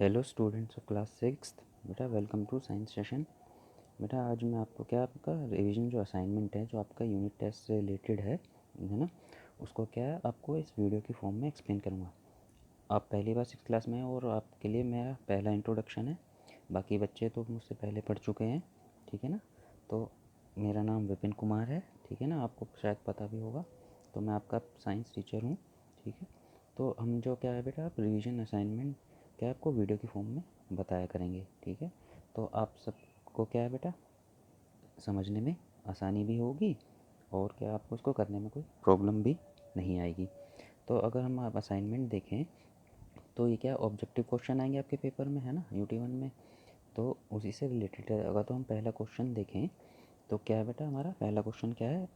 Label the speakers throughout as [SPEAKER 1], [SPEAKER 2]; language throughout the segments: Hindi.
[SPEAKER 1] Hello students of class six. बेटा वेलकम टू साइंस सेशन। बेटा आज मैं आपको क्या आपका रिवीजन जो असाइनमेंट है जो आपका यूनिट टेस्ट से रिलेटेड है ना, उसको क्या है आपको इस वीडियो की फॉर्म में एक्सप्लेन करूँगा। आप पहली बार सिक्स क्लास में हैं और आपके लिए मेरा पहला इंट्रोडक्शन है। बाकी बच्चे तो मुझसे पहले पढ़ चुके हैं, ठीक है ना। तो मेरा नाम विपिन कुमार है, ठीक है ना, आपको शायद पता भी होगा। तो मैं आपका साइंस टीचर हूँ, ठीक है। तो हम जो क्या है बेटा आप रिवीजन असाइनमेंट क्या आपको वीडियो की फॉर्म में बताया करेंगे, ठीक है। तो आप सबको क्या है बेटा समझने में आसानी भी होगी और क्या आपको इसको करने में कोई प्रॉब्लम भी नहीं आएगी। तो अगर हम आप असाइनमेंट देखें तो ये क्या ऑब्जेक्टिव क्वेश्चन आएंगे आपके पेपर में, है ना, UT1 में। तो उसी से रिलेटेड है। अगर तो हम पहला क्वेश्चन देखें तो क्या है बेटा हमारा पहला क्वेश्चन क्या है,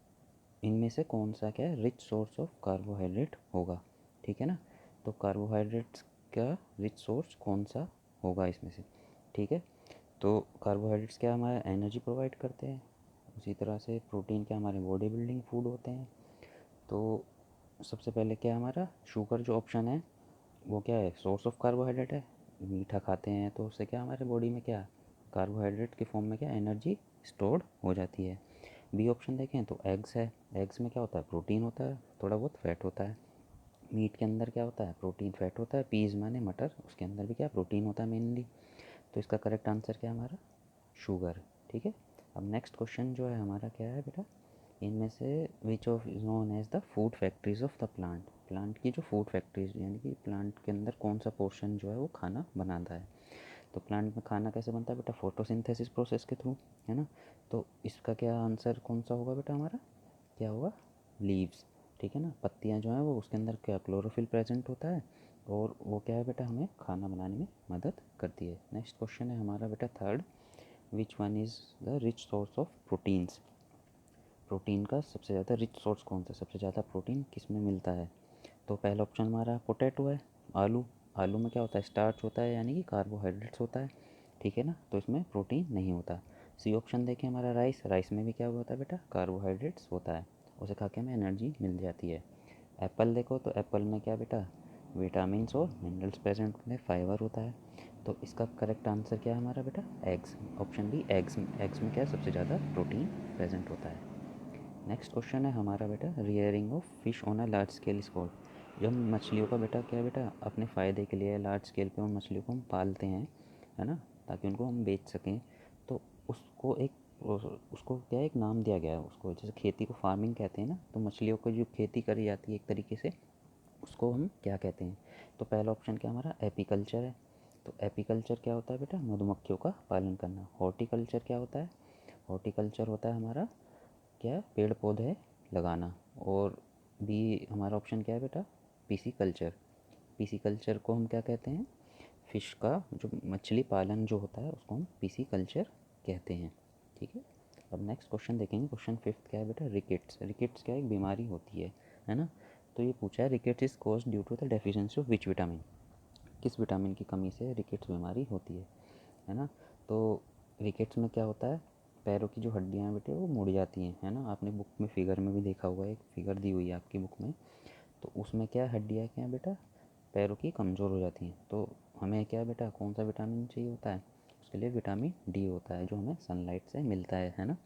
[SPEAKER 1] इनमें से कौन सा क्या है रिच सोर्स ऑफ कार्बोहाइड्रेट होगा, ठीक है ना। तो कार्बोहाइड्रेट्स का रिच सोर्स कौन सा होगा इसमें से, ठीक है। तो कार्बोहाइड्रेट्स क्या हमारा एनर्जी प्रोवाइड करते हैं, उसी तरह से प्रोटीन क्या हमारे बॉडी बिल्डिंग फूड होते हैं। तो सबसे पहले क्या हमारा शुगर जो ऑप्शन है वो क्या है सोर्स ऑफ कार्बोहाइड्रेट है। मीठा खाते हैं तो उससे क्या हमारे बॉडी में क्या कार्बोहाइड्रेट के फॉर्म में क्या एनर्जी स्टोर्ड हो जाती है। बी ऑप्शन देखें तो एग्स है। एग्स में क्या होता है प्रोटीन होता है, थोड़ा बहुत फैट होता है। मीट के अंदर क्या होता है प्रोटीन फैट होता है। पीज़ माने मटर, उसके अंदर भी क्या प्रोटीन होता है मेनली। तो इसका करेक्ट आंसर क्या है हमारा शुगर, ठीक है। अब नेक्स्ट क्वेश्चन जो है हमारा क्या है बेटा, इनमें से which of is known as the food factories of the plant. Plant की जो फूड फैक्ट्रीज यानी कि प्लांट के अंदर कौन सा पोर्शन जो है वो खाना बनाता है। तो प्लांट में खाना कैसे बनता है बेटा फोटोसिंथेसिस प्रोसेस के थ्रू, है ना। तो इसका क्या आंसर कौन सा होगा बेटा हमारा, क्या होगा लीव्स, ठीक है ना। पत्तियाँ जो हैं वो उसके अंदर क्या क्लोरोफिल प्रेजेंट होता है और वो क्या है बेटा हमें खाना बनाने में मदद करती है। नेक्स्ट क्वेश्चन है हमारा बेटा third, which one is the rich source of proteins. Protein का सबसे ज़्यादा रिच सोर्स कौन सा, सबसे ज़्यादा प्रोटीन किस में मिलता है। तो पहला ऑप्शन हमारा पोटैटो है, आलू। आलू में क्या होता है स्टार्च होता है यानी कि कार्बोहाइड्रेट्स होता है, ठीक है ना, तो इसमें प्रोटीन नहीं होता। सी ऑप्शन देखें हमारा राइस। राइस में भी क्या होता है बेटा कार्बोहाइड्रेट्स होता है, उसे खा के हमें एनर्जी मिल जाती है। एप्पल देखो तो एप्पल में क्या बेटा विटामिन्स और मिनरल्स प्रेजेंट होते हैं, फाइबर होता है। तो इसका करेक्ट आंसर क्या है हमारा बेटा eggs, option B eggs. Eggs में क्या सबसे ज़्यादा प्रोटीन प्रेजेंट होता है। नेक्स्ट क्वेश्चन है हमारा बेटा rearing of fish on a large scale scope. जो हम मछलियों का बेटा क्या है बेटा अपने फ़ायदे के लिए लार्ज स्केल पे उन मछलियों को हम पालते हैं, है ना, ताकि उनको हम बेच सकें। तो उसको एक उसको क्या एक नाम दिया गया है उसको, जैसे खेती को फार्मिंग कहते हैं ना, तो मछलियों को जो खेती करी जाती है एक तरीके से उसको हम क्या कहते हैं। तो पहला ऑप्शन क्या हमारा एपीकल्चर है। तो एपीकल्चर क्या होता है बेटा मधुमक्खियों का पालन करना। हॉर्टिकल्चर क्या होता है, हॉर्टिकल्चर होता है हमारा क्या पेड़ पौधे लगाना। और बी हमारा ऑप्शन क्या है बेटा पीसी कल्चर। पीसी कल्चर को हम क्या कहते हैं फ़िश का जो मछली पालन जो होता है उसको हम पीसी कल्चर कहते हैं, ठीक है। अब नेक्स्ट क्वेश्चन देखेंगे। क्वेश्चन फिफ्थ क्या है बेटा रिकेट्स। रिकेट्स क्या एक बीमारी होती है ना। तो ये पूछा है rickets is cause due to the deficiency of which vitamin. किस विटामिन की कमी से रिकेट्स बीमारी होती है ना। तो रिकेट्स में क्या होता है पैरों की जो हड्डियाँ हैं बेटे वो मुड़ जाती हैं, है ना। आपने बुक में फिगर में भी देखा होगा, एक फिगर दी हुई है आपकी बुक में। तो उसमें क्या हड्डियाँ क्या हैं बेटा पैरों की कमज़ोर हो जाती हैं। तो हमें क्या बेटा कौन सा विटामिन चाहिए होता है, उसके लिए विटामिन डी होता है जो हमें सनलाइट से मिलता है ना।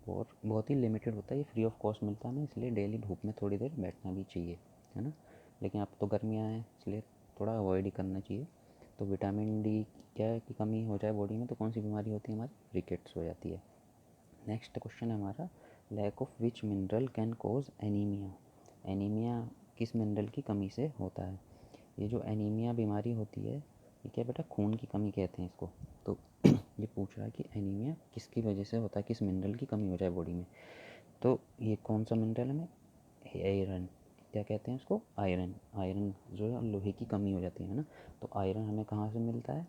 [SPEAKER 1] और बहुत ही लिमिटेड होता है, ये फ्री ऑफ कॉस्ट मिलता है हमें, इसलिए डेली धूप में थोड़ी देर बैठना भी चाहिए, है ना। लेकिन अब तो गर्मियाँ हैं इसलिए थोड़ा अवॉइड ही करना चाहिए। तो विटामिन डी क्या है की कमी हो जाए बॉडी में तो कौन सी बीमारी होती है हमारी रिकेट्स हो जाती है। नेक्स्ट क्वेश्चन है हमारा lack of which mineral can cause anaemia. Anaemia किस मिनरल की कमी से होता है। ये जो एनीमिया बीमारी होती है ये क्या बेटा खून की कमी कहते हैं इसको। तो ये पूछ रहा है कि एनीमिया किसकी वजह से होता है, किस मिनरल की कमी हो जाए बॉडी में। तो ये कौन सा मिनरल हमें आयरन, क्या कहते हैं उसको आयरन। आयरन जो है लोहे की कमी हो जाती है ना। तो आयरन हमें कहाँ से मिलता है,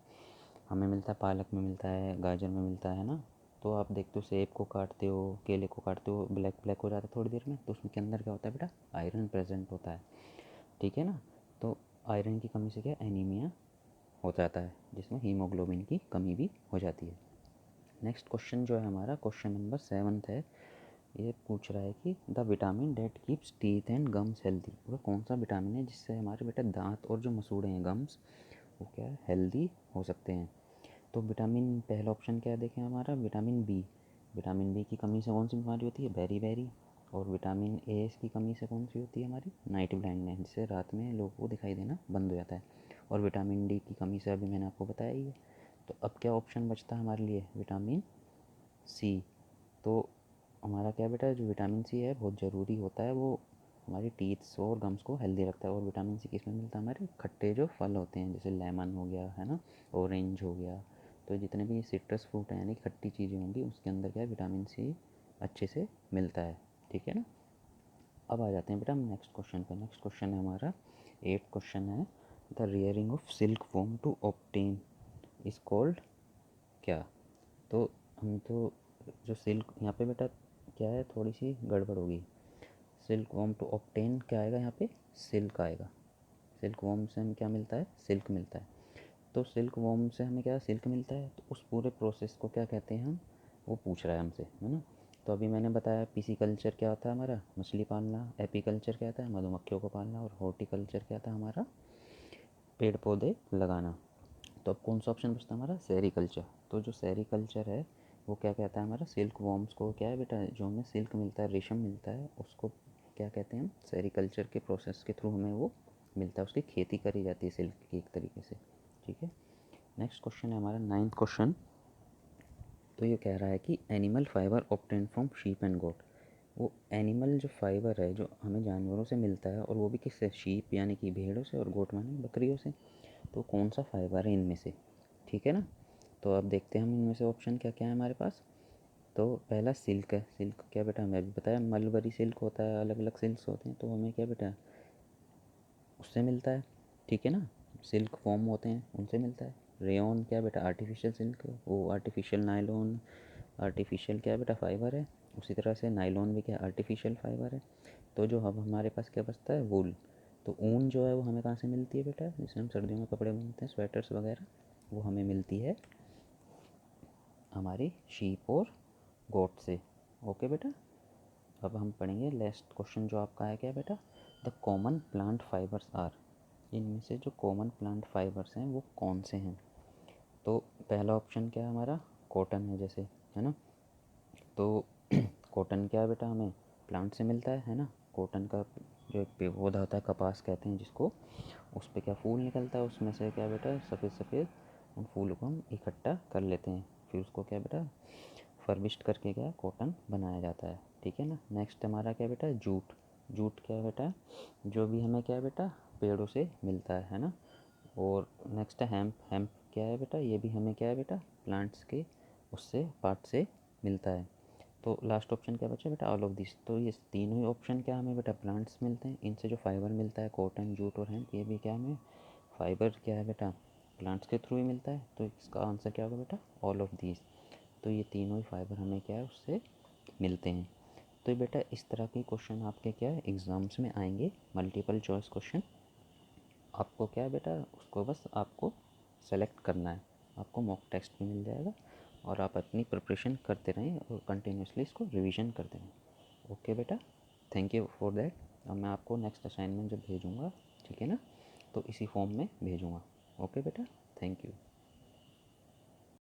[SPEAKER 1] हमें मिलता है पालक में मिलता है, गाजर में मिलता है ना। तो आप देखते हो सेब को काटते हो केले को काटते हो ब्लैक ब्लैक हो जाता है थोड़ी देर में, तो उसके अंदर क्या होता है बेटा आयरन प्रेजेंट होता है, ठीक है ना। तो आयरन की कमी से क्या एनीमिया हो जाता है जिसमें हीमोग्लोबिन की कमी भी हो जाती है। नेक्स्ट क्वेश्चन जो है हमारा क्वेश्चन नंबर 7 है। ये पूछ रहा है कि the vitamin that keeps teeth and gums healthy. वह कौन सा विटामिन है जिससे हमारे बेटा दांत और जो मसूड़े हैं गम्स वो क्या है, हेल्दी हो सकते हैं। तो विटामिन, पहला ऑप्शन क्या है देखें हमारा, विटामिन बी। विटामिन बी की कमी से कौन सी बीमारी होती है, बेरी बेरी। और विटामिन ए की कमी से कौन सी होती है हमारी, नाइट ब्लाइंडनेस, जिससे रात में लोगों को दिखाई देना बंद हो जाता है। और विटामिन डी की कमी से अभी मैंने आपको बताया ही है। तो अब क्या ऑप्शन बचता है हमारे लिए, विटामिन सी। तो हमारा क्या बेटा, जो विटामिन सी है बहुत ज़रूरी होता है, वो हमारी टीथ्स और गम्स को हेल्दी रखता है। और विटामिन सी किस में मिलता है, हमारे खट्टे जो फल होते हैं, जैसे लेमन हो गया है ना, ऑरेंज हो गया। तो जितने भी सिट्रस फ्रूट हैं यानी खट्टी चीज़ें होंगी, उसके अंदर क्या है, विटामिन सी अच्छे से मिलता है। ठीक है ना। अब आ जाते हैं बेटा हम नेक्स्ट क्वेश्चन पर। नेक्स्ट क्वेश्चन है हमारा 8th क्वेश्चन है, the rearing of silk worm to obtain is called क्या। तो हम तो जो सिल्क यहाँ पे बेटा क्या है, थोड़ी सी गड़बड़ होगी। सिल्क वॉर्म टू ऑब्टेन क्या आएगा यहाँ पे, सिल्क आएगा। सिल्क वॉर्म से हमें क्या मिलता है, सिल्क मिलता है। तो सिल्क वॉर्म से हमें क्या सिल्क मिलता है, तो उस पूरे प्रोसेस को क्या कहते हैं हम, वो पूछ रहा है हमसे, है ना। तो अभी मैंने बताया पिसीकल्चर क्या होता है हमारा, मछली पालना। एपीकल्चर क्या होता है, मधुमक्खियों को पालना। और हॉर्टिकल्चर क्या था हमारा, पेड़ पौधे लगाना। तो अब कौन सा ऑप्शन बचता है हमारा, सेरीकल्चर। तो जो सेरीकल्चर है वो क्या कहता है हमारा, सिल्क वॉर्म्स को क्या है बेटा, जो हमें सिल्क मिलता है, रेशम मिलता है, उसको क्या कहते हैं हम, सेरीकल्चर के प्रोसेस के थ्रू हमें वो मिलता है, उसकी खेती करी जाती है सिल्क की एक तरीके से। ठीक है। नेक्स्ट क्वेश्चन है हमारा 9th क्वेश्चन। तो ये कह रहा है कि animal fibre obtain from sheep and goat. वो एनिमल जो फाइबर है जो हमें जानवरों से मिलता है, और वो भी किससे, शीप यानी कि भेड़ों से, और गोट माने बकरियों से। तो कौन सा फाइबर है इनमें से, ठीक है ना। तो अब देखते हैं हम इनमें से ऑप्शन क्या क्या है हमारे पास। तो पहला सिल्क है। सिल्क क्या बेटा, हमें अभी बताया मलबरी सिल्क होता है, अलग अलग सिल्क होते हैं, तो हमें क्या बेटा उससे मिलता है। ठीक है ना। सिल्क फॉर्म होते हैं उनसे मिलता है। रेयॉन क्या बेटा, आर्टिफिशियल सिल्क, वो आर्टिफिशियल नायलॉन, आर्टिफिशियल क्या बेटा फाइबर है। उसी तरह से नायलॉन भी क्या आर्टिफिशियल फाइबर है। तो जो अब हमारे पास क्या बचता है, वूल। तो ऊन जो है वो हमें कहाँ से मिलती है बेटा, जिससे हम सर्दियों में कपड़े बुनते हैं, स्वेटर्स वगैरह, वो हमें मिलती है हमारी शीप और गोट से। ओके बेटा। अब हम पढ़ेंगे लास्ट क्वेश्चन जो आपका है क्या बेटा, the common plant fibres are. इनमें से जो कॉमन प्लांट फाइबर्स हैं वो कौन से हैं। तो पहला ऑप्शन क्या है हमारा, कॉटन है जैसे, है ना। तो कॉटन क्या है बेटा, हमें प्लांट से मिलता है ना। कॉटन का जो एक पौधा होता है, कपास कहते हैं जिसको, उस पर क्या फूल निकलता है, उसमें से क्या बेटा सफ़ेद सफ़ेद उन फूलों को हम इकट्ठा कर लेते हैं, फिर उसको क्या बेटा फर्बिश्ड करके क्या कॉटन बनाया जाता है। ठीक है ना। नेक्स्ट हमारा क्या बेटा, जूट। जूट क्या है बेटा, जो भी हमें क्या है बेटा पेड़ों से मिलता है ना। और नेक्स्ट है हेम्प। हेम्प क्या है बेटा, ये भी हमें क्या है बेटा प्लांट्स के उससे पार्ट से मिलता है। तो लास्ट ऑप्शन क्या बचा बेटा, ऑल ऑफ दिस। तो ये तीनों ही ऑप्शन क्या हमें बेटा प्लांट्स मिलते हैं, इनसे जो फाइबर मिलता है कॉटन, जूट और हेम्प, ये भी क्या हमें फाइबर क्या है बेटा प्लांट्स के थ्रू ही मिलता है। तो इसका आंसर क्या होगा बेटा, ऑल ऑफ दिस। तो ये तीनों ही फाइबर हमें क्या है उससे मिलते हैं। तो बेटा इस तरह के क्वेश्चन आपके क्या है एग्ज़ाम्स में आएंगे, मल्टीपल चॉइस क्वेश्चन। आपको क्या है बेटा उसको बस आपको सेलेक्ट करना है, आपको मॉक टेस्ट भी मिल जाएगा, और आप अपनी प्रिपरेशन करते रहें और कंटिन्यूसली इसको रिवीजन करते रहें। ओके बेटा, थैंक यू फॉर दैट। अब मैं आपको नेक्स्ट असाइनमेंट जब भेजूँगा, ठीक है ना, तो इसी फॉर्म में भेजूँगा। ओके बेटा, थैंक यू।